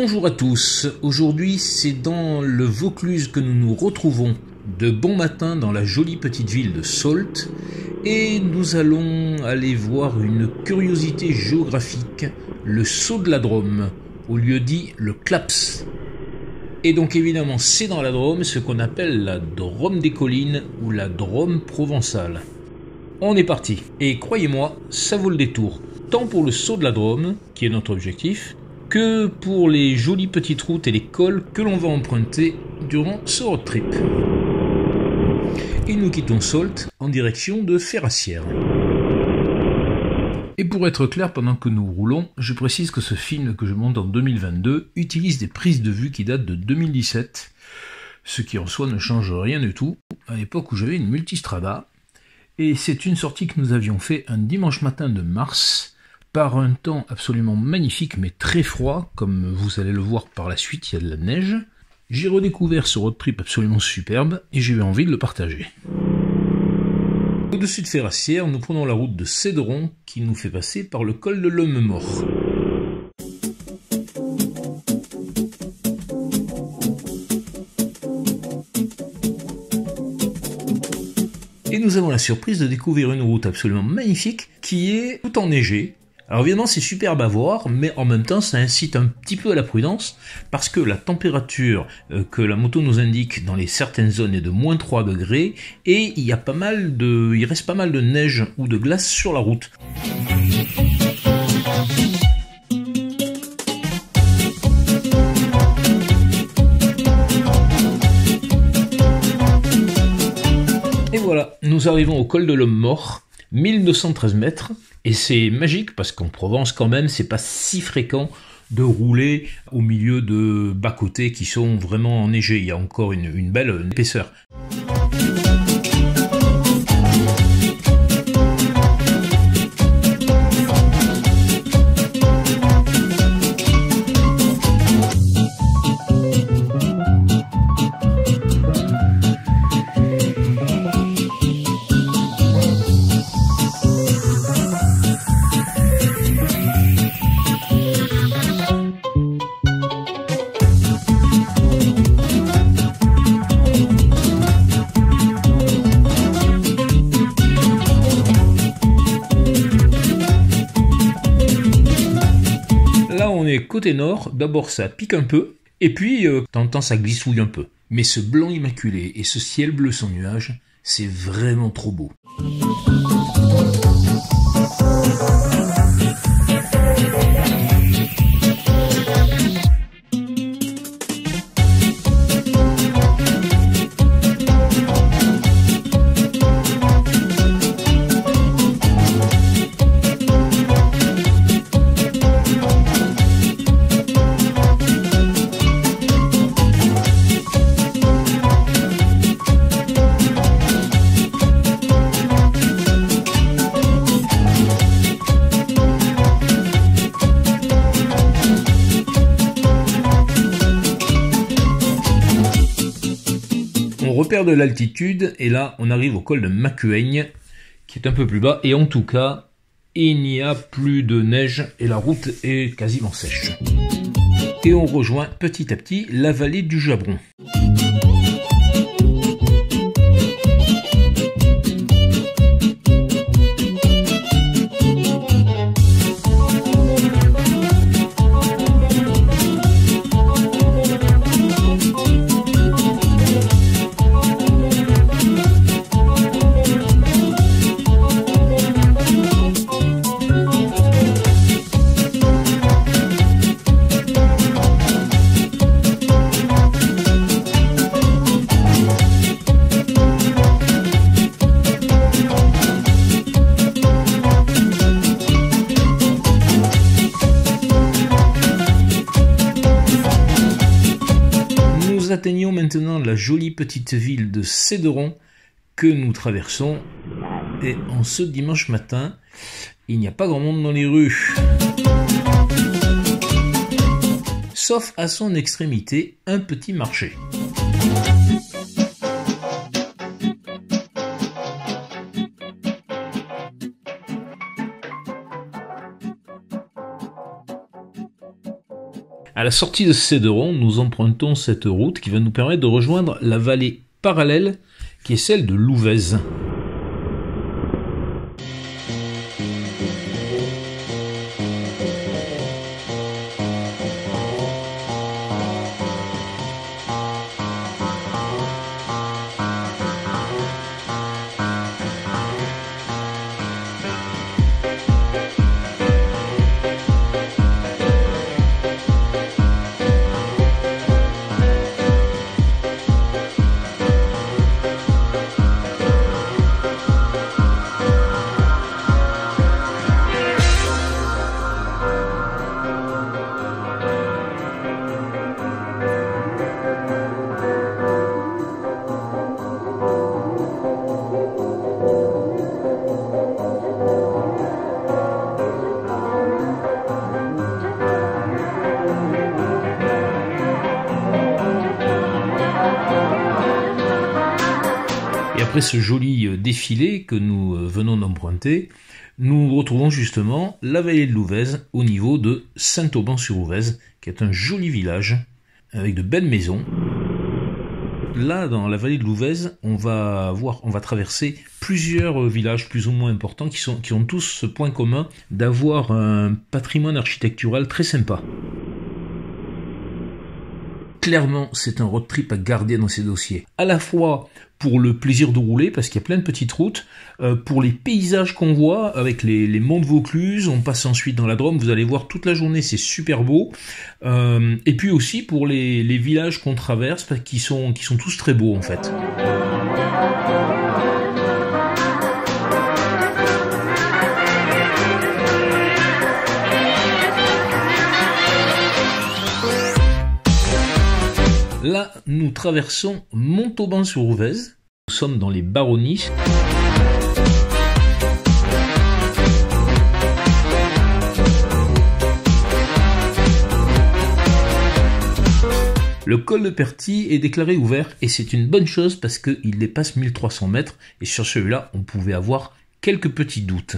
Bonjour à tous, aujourd'hui c'est dans le Vaucluse que nous nous retrouvons de bon matin dans la jolie petite ville de Saulx et nous allons aller voir une curiosité géographique, le Saut de la Drôme, au lieu dit le Claps. Et donc évidemment c'est dans la Drôme, ce qu'on appelle la Drôme des collines ou la Drôme provençale. On est parti, et croyez-moi, ça vaut le détour, tant pour le Saut de la Drôme, qui est notre objectif, que pour les jolies petites routes et les cols que l'on va emprunter durant ce road trip. Et nous quittons Saulx en direction de Ferrassières. Et pour être clair, pendant que nous roulons, je précise que ce film que je monte en 2022 utilise des prises de vue qui datent de 2017, ce qui en soi ne change rien du tout, à l'époque où j'avais une Multistrada, et c'est une sortie que nous avions fait un dimanche matin de mars, par un temps absolument magnifique mais très froid, comme vous allez le voir par la suite, il y a de la neige. J'ai redécouvert ce road trip absolument superbe et j'ai eu envie de le partager. Au-dessus de Ferrassières, nous prenons la route de Cédron qui nous fait passer par le col de l'Homme Mort. Et nous avons la surprise de découvrir une route absolument magnifique qui est tout enneigée. Alors évidemment c'est superbe à voir, mais en même temps ça incite un petit peu à la prudence, parce que la température que la moto nous indique dans les certaines zones est de moins 3 degrés, et il reste pas mal de neige ou de glace sur la route. Et voilà, nous arrivons au col de l'Homme Mort, 1213 mètres, et c'est magique parce qu'en Provence quand même c'est pas si fréquent de rouler au milieu de bas-côtés qui sont vraiment enneigés, il y a encore une belle épaisseur. Côté nord, d'abord ça pique un peu, et puis de temps en temps ça glissouille un peu. Mais ce blanc immaculé et ce ciel bleu sans nuages, c'est vraiment trop beau. On repère de l'altitude et là on arrive au col de Macuaigne qui est un peu plus bas et en tout cas il n'y a plus de neige et la route est quasiment sèche. Et on rejoint petit à petit la vallée du Jabron. Nous atteignons maintenant la jolie petite ville de Cédron que nous traversons et en ce dimanche matin, il n'y a pas grand monde dans les rues. Sauf à son extrémité, un petit marché. À la sortie de Céderon, nous empruntons cette route qui va nous permettre de rejoindre la vallée parallèle qui est celle de Louvèze. Après ce joli défilé que nous venons d'emprunter, nous retrouvons justement la vallée de Louvèze au niveau de Saint-Auban-sur-Ouvèze, qui est un joli village avec de belles maisons. Là, dans la vallée de Louvèze, on va traverser plusieurs villages plus ou moins importants qui ont tous ce point commun d'avoir un patrimoine architectural très sympa. Clairement, c'est un road trip à garder dans ses dossiers. À la fois pour le plaisir de rouler, parce qu'il y a plein de petites routes, pour les paysages qu'on voit, avec les monts de Vaucluse, on passe ensuite dans la Drôme, vous allez voir toute la journée, c'est super beau. Et puis aussi pour les villages qu'on traverse, qui sont tous très beaux en fait. Là, nous traversons Montauban-sur-Ouvèze. Nous sommes dans les Baronnies. Le col de Perty est déclaré ouvert et c'est une bonne chose parce qu'il dépasse 1300 mètres et sur celui-là, on pouvait avoir quelques petits doutes.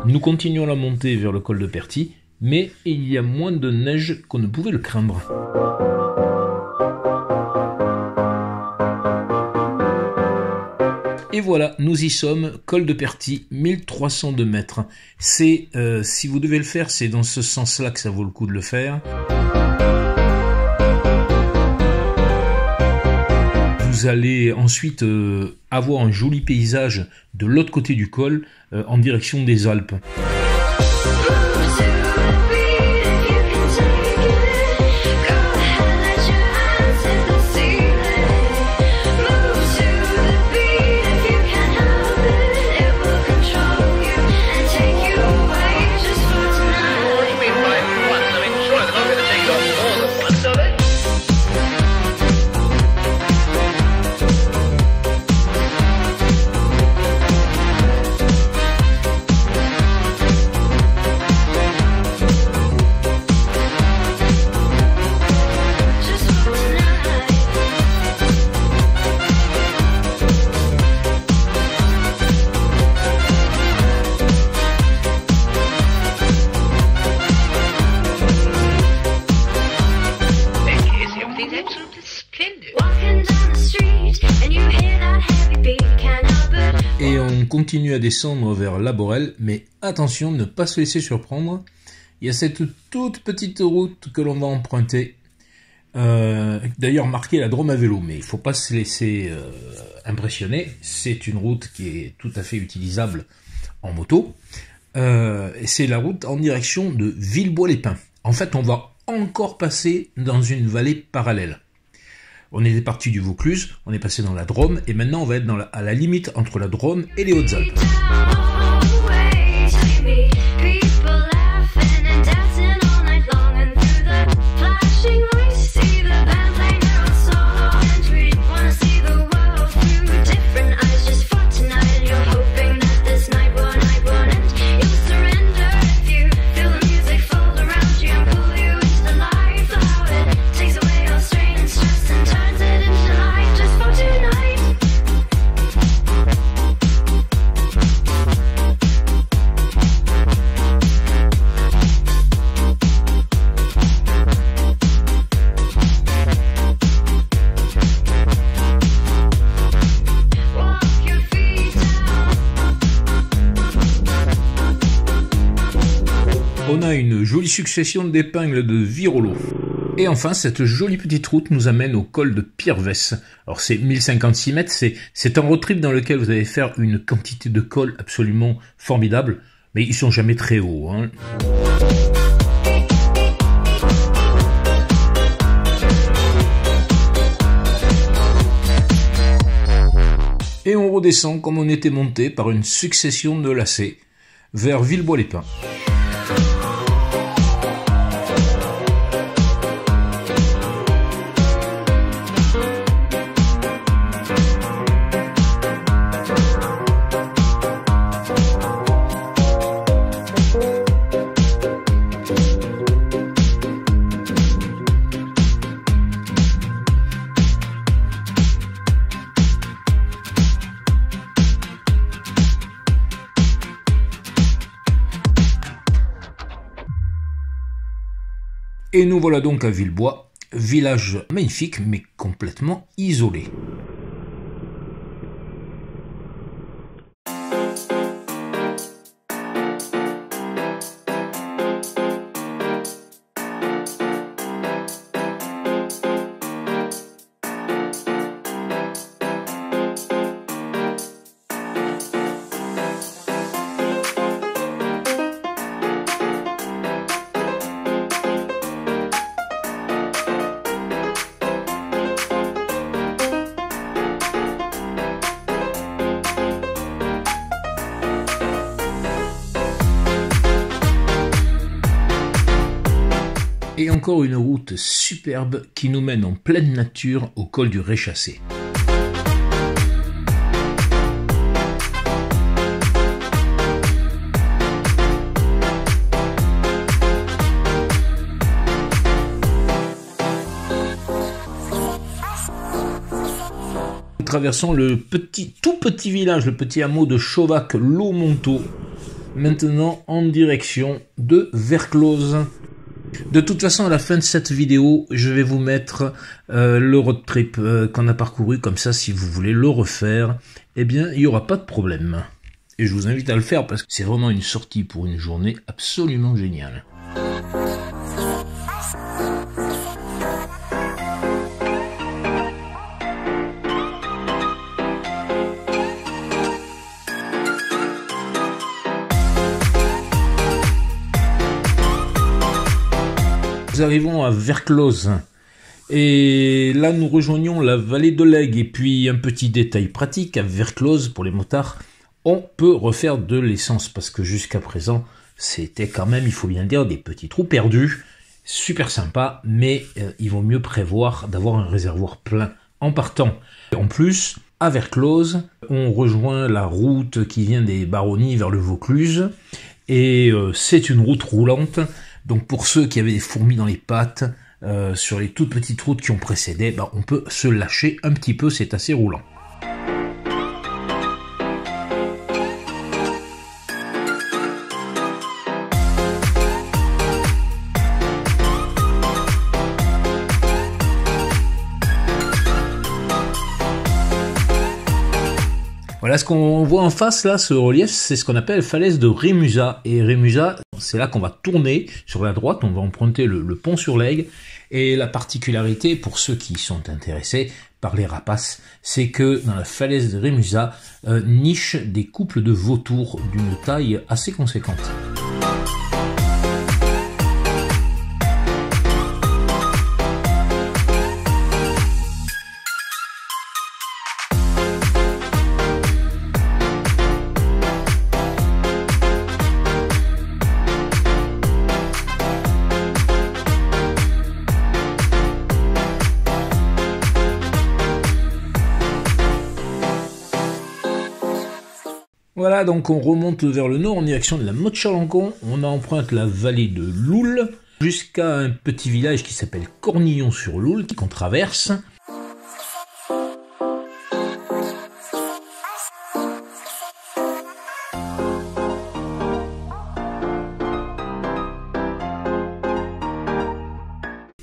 Nous continuons la montée vers le col de Perty, mais il y a moins de neige qu'on ne pouvait le craindre. Et voilà, nous y sommes, col de Perty, 1302 mètres. C'est, si vous devez le faire, c'est dans ce sens-là que ça vaut le coup de le faire. Vous allez ensuite avoir un joli paysage de l'autre côté du col, en direction des Alpes. continue à descendre vers La Borelle, mais attention, ne pas se laisser surprendre. Il y a cette toute petite route que l'on va emprunter, d'ailleurs marquée la Drôme à vélo, mais il ne faut pas se laisser impressionner. C'est une route qui est tout à fait utilisable en moto. C'est la route en direction de Villebois-les-Pins. En fait, on va encore passer dans une vallée parallèle. On était parti du Vaucluse, on est passé dans la Drôme, et maintenant on va être à la limite entre la Drôme et les Hautes-Alpes. On a une jolie succession d'épingles de Virolo. Et enfin, cette jolie petite route nous amène au col de Pierrevesse. Alors c'est 1056 mètres, c'est un road trip dans lequel vous allez faire une quantité de cols absolument formidable, mais ils sont jamais très hauts, hein. Et on redescend comme on était monté par une succession de lacets vers Villebois-les-Pins. Et nous voilà donc à Villebois, village magnifique mais complètement isolé. Et encore une route superbe qui nous mène en pleine nature au col du Réchassé. Nous traversons le tout petit village, le petit hameau de Chauvac-Laumontot, maintenant en direction de Verclose. De toute façon, à la fin de cette vidéo, je vais vous mettre le road trip qu'on a parcouru, comme ça, si vous voulez le refaire, eh bien, il n'y aura pas de problème. Et je vous invite à le faire parce que c'est vraiment une sortie pour une journée absolument géniale. Nous arrivons à Verclose et là nous rejoignons la vallée de l'Aigle. Et puis un petit détail pratique, à Verclose pour les motards, on peut refaire de l'essence parce que jusqu'à présent c'était quand même, il faut bien dire, des petits trous perdus, super sympa, mais il vaut mieux prévoir d'avoir un réservoir plein en partant. En plus, à Verclose, on rejoint la route qui vient des Baronnies vers le Vaucluse et c'est une route roulante. Donc pour ceux qui avaient des fourmis dans les pattes, sur les toutes petites routes qui ont précédé, bah, on peut se lâcher un petit peu, c'est assez roulant. Voilà ce qu'on voit en face là, ce relief, c'est ce qu'on appelle falaise de Rémusat. Et Rémusat, c'est là qu'on va tourner sur la droite, on va emprunter le pont sur l'Aigle. Et la particularité, pour ceux qui sont intéressés par les rapaces, c'est que dans la falaise de Rémusat nichent des couples de vautours d'une taille assez conséquente. Voilà, donc on remonte vers le nord en direction de la Motte-Chalancon, on emprunte la vallée de l'Oule, jusqu'à un petit village qui s'appelle Cornillon-sur-l'Oule, qu'on traverse.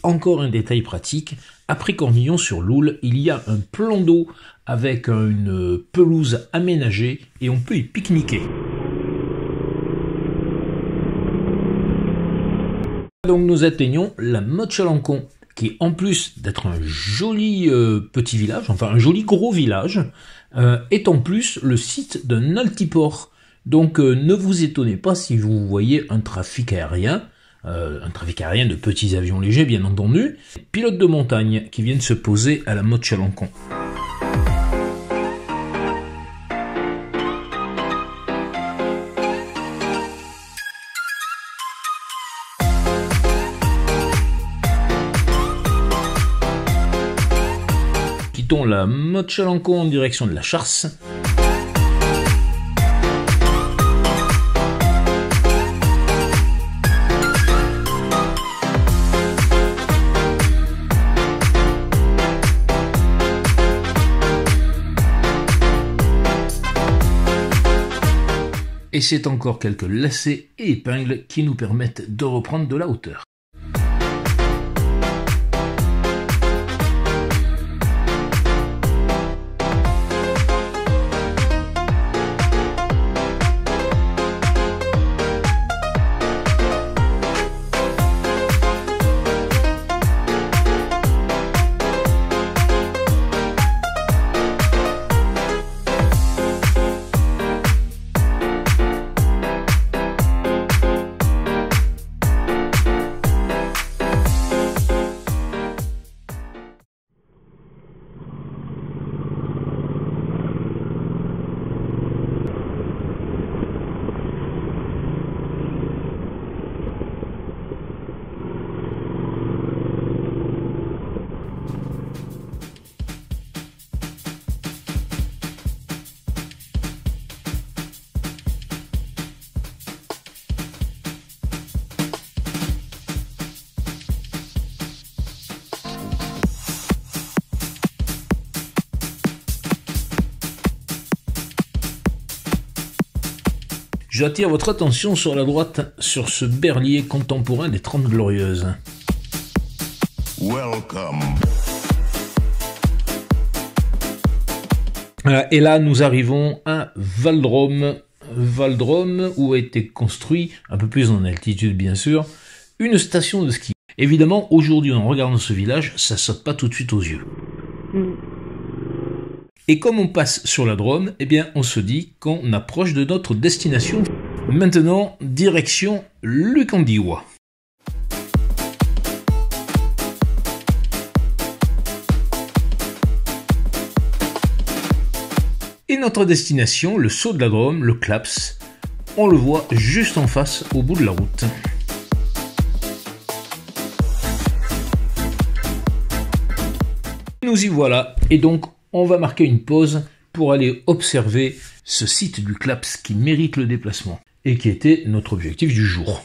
Encore un détail pratique, après Cornillon-sur-l'Oule, il y a un plan d'eau avec une pelouse aménagée et on peut y pique-niquer. Donc nous atteignons la Motte-Chalancon, qui en plus d'être un joli petit village, enfin un joli gros village, est en plus le site d'un altiport. Donc ne vous étonnez pas si vous voyez un trafic aérien de petits avions légers bien entendu, pilotes de montagne qui viennent se poser à la Motte-Chalancon. Quittons la Motte-Chalancon en direction de la Charse. Et c'est encore quelques lacets et épingles qui nous permettent de reprendre de la hauteur. J'attire votre attention sur la droite, sur ce berlier contemporain des 30 Glorieuses. Welcome. Voilà, et là, nous arrivons à Valdrome. Valdrome, où a été construit, un peu plus en altitude bien sûr, une station de ski. Évidemment, aujourd'hui, en regardant ce village, ça saute pas tout de suite aux yeux. Et comme on passe sur la Drôme, eh bien, on se dit qu'on approche de notre destination. Maintenant, direction Lucandiwa. Et notre destination, le Saut de la Drôme, le Claps, on le voit juste en face, au bout de la route. Nous y voilà, et donc on va marquer une pause pour aller observer ce site du Claps qui mérite le déplacement et qui était notre objectif du jour.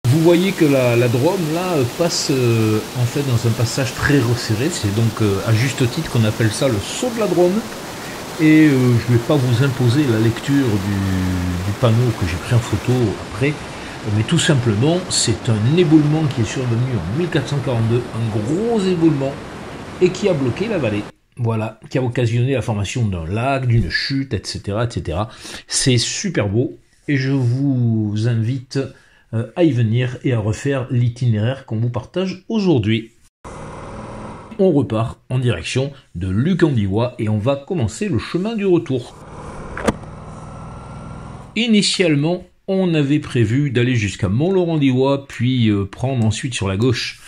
Vous voyez que la Drôme là passe en fait dans un passage très resserré, c'est donc à juste titre qu'on appelle ça le Saut de la Drôme. Et je ne vais pas vous imposer la lecture du panneau que j'ai pris en photo après, mais tout simplement c'est un éboulement qui est survenu en 1442, un gros éboulement, et qui a bloqué la vallée. voilà, qui a occasionné la formation d'un lac, d'une chute, etc., etc. C'est super beau et je vous invite à y venir et à refaire l'itinéraire qu'on vous partage aujourd'hui. On repart en direction de Lucandiwa et on va commencer le chemin du retour. Initialement, on avait prévu d'aller jusqu'à Mont-Laurent-d'Iwa, puis prendre ensuite sur la gauche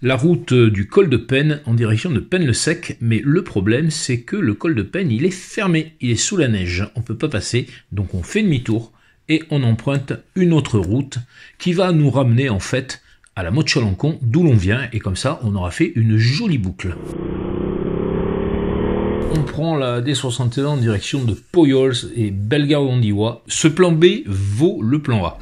la route du col de Pène en direction de Pène-le-Sec, mais le problème c'est que le col de Pène il est fermé, il est sous la neige, on peut pas passer, donc on fait demi-tour et on emprunte une autre route qui va nous ramener en fait à la Motte Chalancon d'où l'on vient, et comme ça on aura fait une jolie boucle. On prend la D61 en direction de Poyols et Bellegarde-on-Diois. Ce plan B vaut le plan A.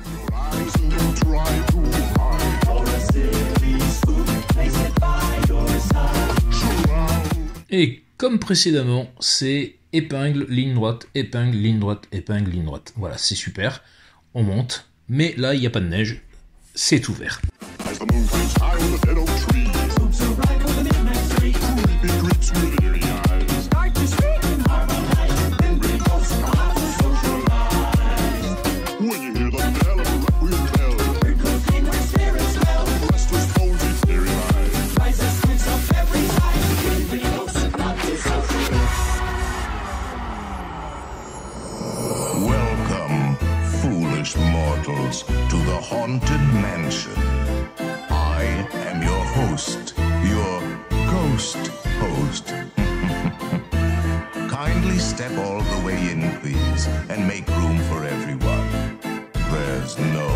Et comme précédemment, c'est épingle, ligne droite, épingle, ligne droite, épingle, ligne droite. Voilà, c'est super. On monte, mais là, il n'y a pas de neige. C'est tout vert. To the haunted mansion. I am your host, your ghost host. Kindly step all the way in, please, and make room for everyone. There's no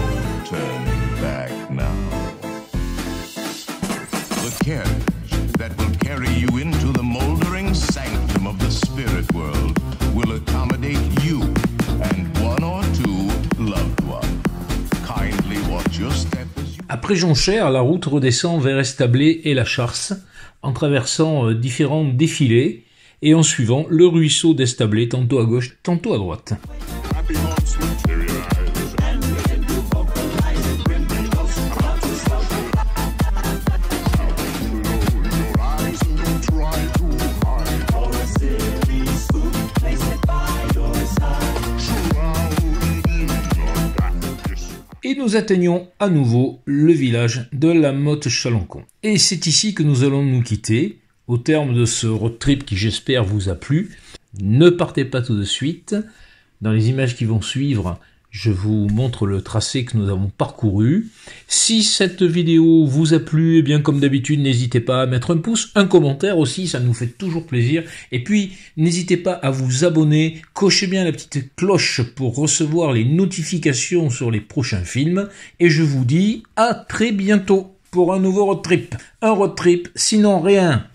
turning back now. The carriage that will carry you into the moldering sanctum of the spirit world will accommodate you and one or two loved ones. Après Jonchère, la route redescend vers Establé et la Charce, en traversant différents défilés et en suivant le ruisseau d'Establé, tantôt à gauche, tantôt à droite. Et nous atteignons à nouveau le village de la Motte Chalancon. Et c'est ici que nous allons nous quitter, au terme de ce road trip qui j'espère vous a plu. Ne partez pas tout de suite. Dans les images qui vont suivre, je vous montre le tracé que nous avons parcouru. Si cette vidéo vous a plu, eh bien comme d'habitude, n'hésitez pas à mettre un pouce, un commentaire aussi, ça nous fait toujours plaisir. Et puis, n'hésitez pas à vous abonner, cochez bien la petite cloche pour recevoir les notifications sur les prochains films. Et je vous dis à très bientôt pour un nouveau road trip. Un road trip, sinon rien.